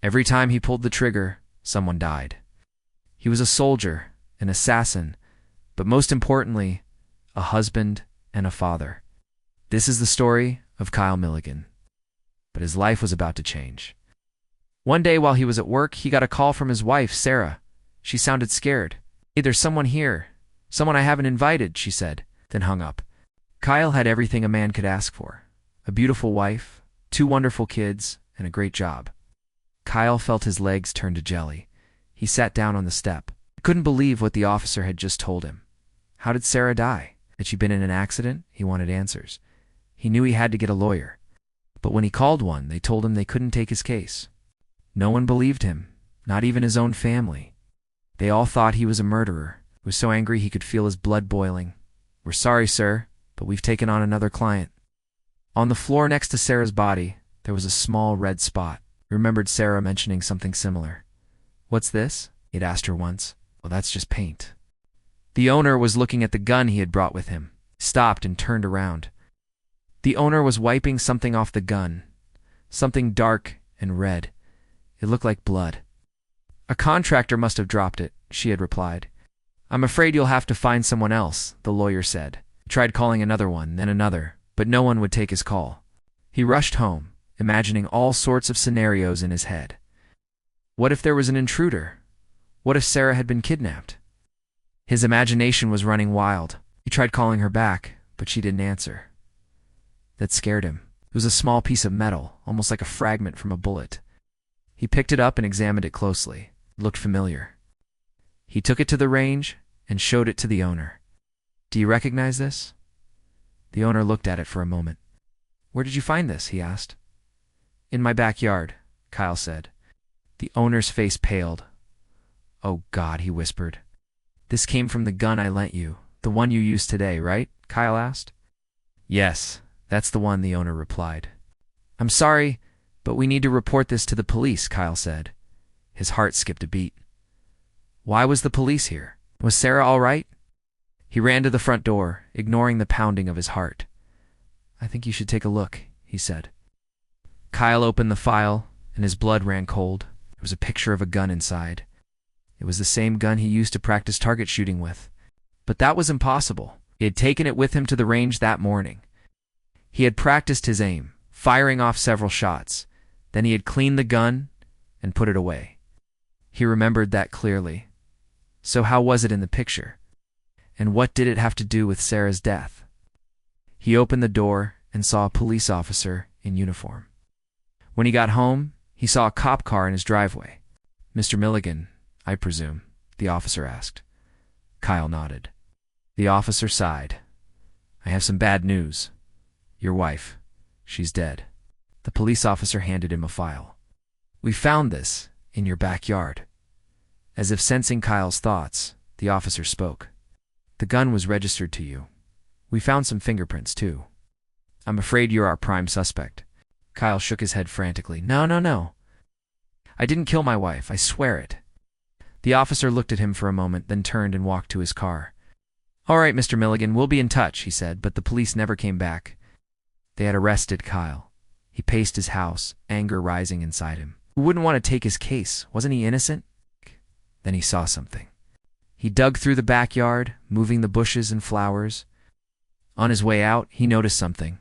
Every time he pulled the trigger, someone died. He was a soldier, an assassin, but most importantly, a husband and a father. This is the story of Kyle Milligan. But his life was about to change. One day while he was at work, he got a call from his wife, Sarah. She sounded scared. "Hey, there's someone here. Someone I haven't invited," she said, then hung up. Kyle had everything a man could ask for. A beautiful wife, 2 wonderful kids, and a great job. Kyle felt his legs turn to jelly. He sat down on the step. He couldn't believe what the officer had just told him. How did Sarah die? Had she been in an accident? He wanted answers. He knew he had to get a lawyer. But when he called one, they told him they couldn't take his case. No one believed him, not even his own family. They all thought he was a murderer. He was so angry he could feel his blood boiling. "We're sorry, sir, but we've taken on another client." On the floor next to Sarah's body, there was a small red spot. He remembered Sarah mentioning something similar. "What's this?" he'd asked her once. "Well, that's just paint." The owner was looking at the gun he had brought with him. He stopped and turned around. The owner was wiping something off the gun, something dark and red. It looked like blood. "A contractor must have dropped it," she had replied. "I'm afraid you'll have to find someone else," the lawyer said. He tried calling another one, then another, but no one would take his call. He rushed home, imagining all sorts of scenarios in his head. What if there was an intruder? What if Sarah had been kidnapped? His imagination was running wild. He tried calling her back, but she didn't answer. That scared him. It was a small piece of metal, almost like a fragment from a bullet. He picked it up and examined it closely. It looked familiar. He took it to the range and showed it to the owner. "Do you recognize this?" The owner looked at it for a moment. "Where did you find this?" he asked. "In my backyard," Kyle said. The owner's face paled. "Oh God," he whispered. "This came from the gun I lent you, the one you used today, right?" Kyle asked. "Yes, that's the one," the owner replied. "I'm sorry, but we need to report this to the police," Kyle said. His heart skipped a beat. Why was the police here? Was Sarah all right? He ran to the front door, ignoring the pounding of his heart. "I think you should take a look," he said. Kyle opened the file, and his blood ran cold. There was a picture of a gun inside. It was the same gun he used to practice target shooting with. But that was impossible. He had taken it with him to the range that morning. He had practiced his aim, firing off several shots. Then he had cleaned the gun and put it away. He remembered that clearly. So how was it in the picture? And what did it have to do with Sarah's death? He opened the door and saw a police officer in uniform. When he got home, he saw a cop car in his driveway. "Mr. Milligan, I presume?" the officer asked. Kyle nodded. The officer sighed. "I have some bad news. Your wife, she's dead." The police officer handed him a file. "We found this in your backyard." As if sensing Kyle's thoughts, the officer spoke. "The gun was registered to you. We found some fingerprints, too. I'm afraid you're our prime suspect." Kyle shook his head frantically. No. I didn't kill my wife, I swear it." The officer looked at him for a moment, then turned and walked to his car. "All right, Mr. Milligan, we'll be in touch," he said, but the police never came back. They had arrested Kyle. He paced his house, anger rising inside him. Who wouldn't want to take his case? Wasn't he innocent? Then he saw something. He dug through the backyard, moving the bushes and flowers. On his way out, he noticed something.